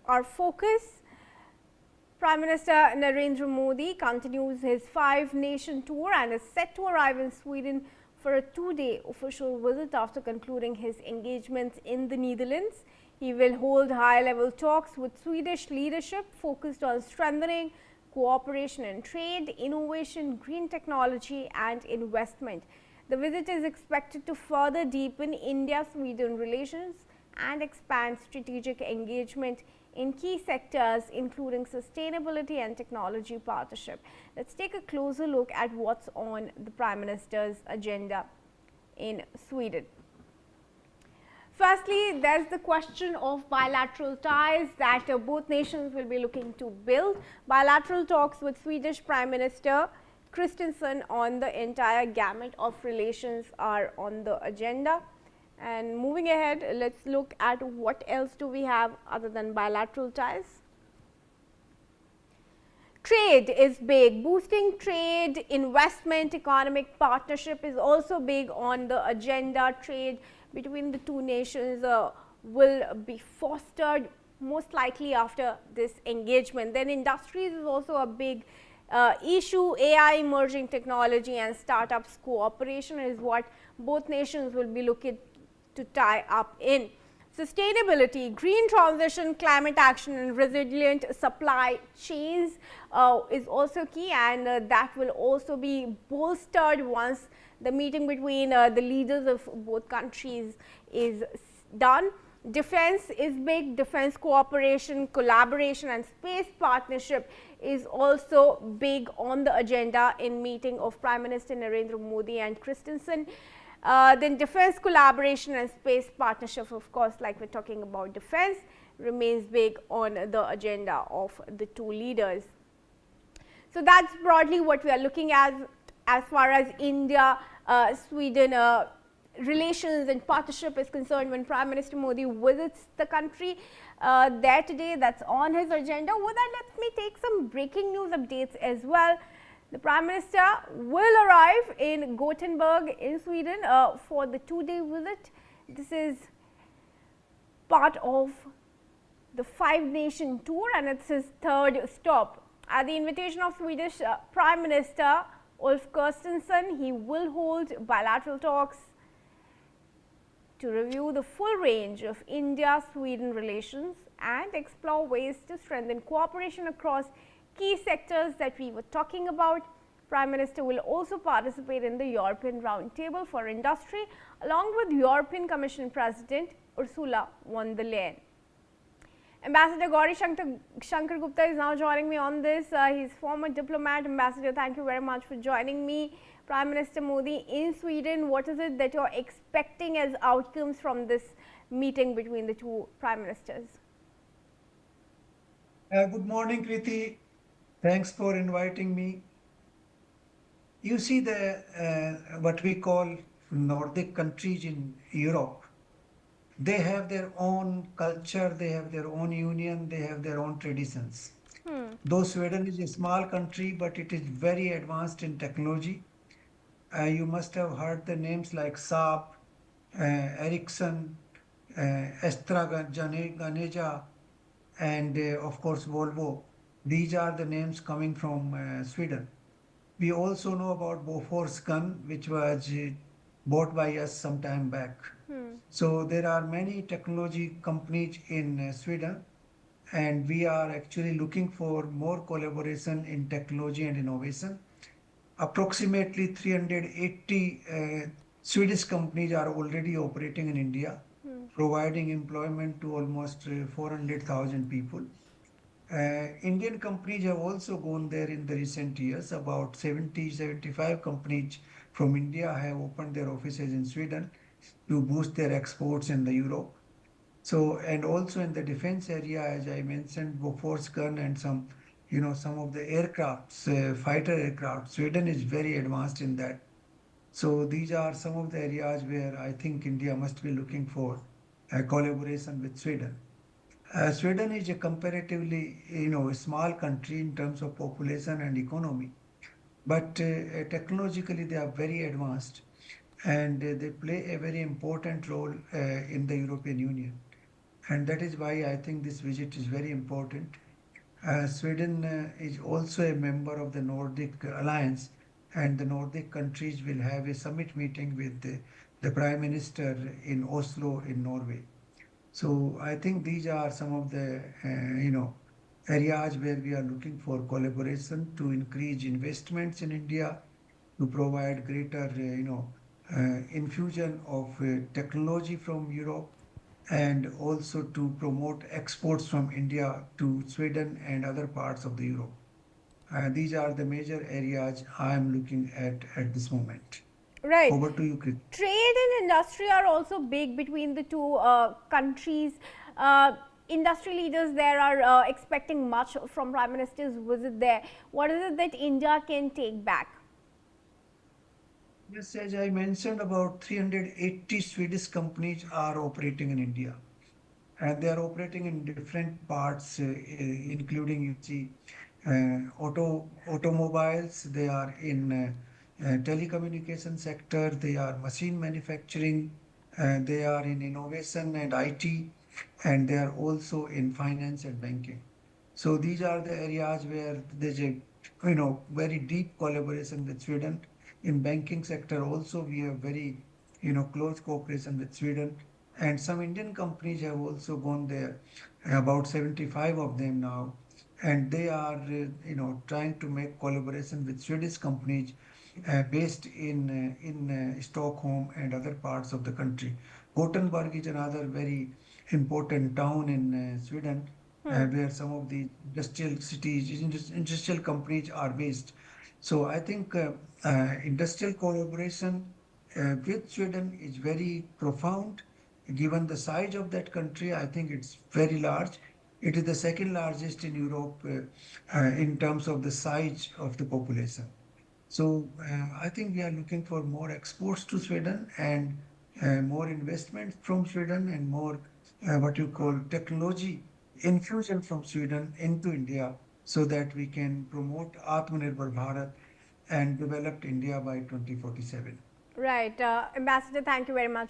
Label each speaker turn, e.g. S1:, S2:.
S1: our focus. Prime Minister Narendra Modi continues his 5-nation tour and is set to arrive in Sweden for a 2-day official visit after concluding his engagements in the Netherlands. He will hold high-level talks with Swedish leadership focused on strengthening cooperation in trade, innovation, green technology and investment. The visit is expected to further deepen India-Sweden relations and expand strategic engagement in key sectors including sustainability and technology partnership. Let's take a closer look at what's on the Prime Minister's agenda in Sweden. Firstly, there's the question of bilateral ties that both nations will be looking to build. Bilateral talks with Swedish Prime Minister Kristersson on the entire gamut of relations are on the agenda. And moving ahead, let's look at what else do we have other than bilateral ties. Trade is big. Boosting trade, investment, economic partnership is also big on the agenda. Trade between the two nations will be fostered most likely after this engagement. Then industries is also a big issue. AI, emerging technology and startups cooperation is what both nations will be looking to tie up in. Sustainability, green transition, climate action and resilient supply chains is also key, and that will also be bolstered once the meeting between the leaders of both countries is done. Defense is big. Defense cooperation, collaboration and space partnership is also big on the agenda in meeting of Prime Minister Narendra Modi and Kristersson. Then defense collaboration and space partnership, of course, like we're talking about defense, remains big on the agenda of the two leaders. So that's broadly what we are looking at as far as India Sweden relations and partnership is concerned when Prime Minister Modi visits the country there today. That's on his agenda. With that, let me take some breaking news updates as well. The Prime Minister will arrive in Gothenburg in Sweden for the 2-day visit. This is part of the 5-nation tour and it's his 3rd stop. At the invitation of Swedish Prime Minister Ulf Kristersson, he will hold bilateral talks to review the full range of India-Sweden relations and explore ways to strengthen cooperation across key sectors that we were talking about. Prime Minister will also participate in the European Roundtable for Industry along with European Commission President Ursula von der Leyen. Ambassador Gauri Shankar Gupta is now joining me on this. He's former diplomat. Ambassador, thank you very much for joining me. Prime Minister Modi in Sweden, what is it that you're expecting as outcomes from this meeting between the two prime ministers?
S2: Good morning, Kriti. Thanks for inviting me. You see the what we call Nordic countries in Europe, they have their own culture, they have their own union, they have their own traditions. Though Sweden is a small country, but it is very advanced in technology. You must have heard the names like Saab, Ericsson, AstraZeneca, and of course Volvo. These are the names coming from Sweden. We also know about Bofors gun, which was bought by us some time back. So there are many technology companies in Sweden, and we are actually looking for more collaboration in technology and innovation. Approximately 380 Swedish companies are already operating in India, providing employment to almost 400,000 people. Indian companies have also gone there in the recent years. About 75 companies from India have opened their offices in Sweden to boost their exports in the Europe. So, and also in the defense area, as I mentioned, Bofors gun and some of the aircrafts, fighter aircraft. Sweden is very advanced in that. So these are some of the areas where I think India must be looking for a collaboration with Sweden. Sweden is a comparatively, a small country in terms of population and economy, but technologically they are very advanced, and they play a very important role in the European Union. And that is why I think this visit is very important. Sweden is also a member of the Nordic Alliance, and the Nordic countries will have a summit meeting with the Prime Minister in Oslo, in Norway. So I think these are some of the areas where we are looking for collaboration to increase investments in India, to provide greater infusion of technology from Europe, and also to promote exports from India to Sweden and other parts of the Europe. These are the major areas I am looking at this moment.
S1: Right.
S2: Over to you, Chris.
S1: Trade and industry are also big between the two countries. Uh, Industry leaders there are expecting much from Prime Minister's visit there. What is it that India can take back?
S2: Yes, as I mentioned, about 380 Swedish companies are operating in India, and they are operating in different parts, including you see automobiles. They are in telecommunication sector. They are machine manufacturing. They are in innovation and IT, and they are also in finance and banking. So these are the areas where there's a very deep collaboration with Sweden. In banking sector also we have very close cooperation with Sweden, and some Indian companies have also gone there, about 75 of them now, and they are trying to make collaboration with Swedish companies based in Stockholm and other parts of the country. Gothenburg is another very important town in Sweden, where some of the industrial cities, industrial companies are based. So I think industrial collaboration with Sweden is very profound. Given the size of that country, I think it's very large. It is the second largest in Europe in terms of the size of the population. So I think we are looking for more exports to Sweden, and more investment from Sweden, and more what you call technology infusion from Sweden into India, so that we can promote Atmanirbhar Bharat and developed India by 2047.
S1: Right. Ambassador, thank you very much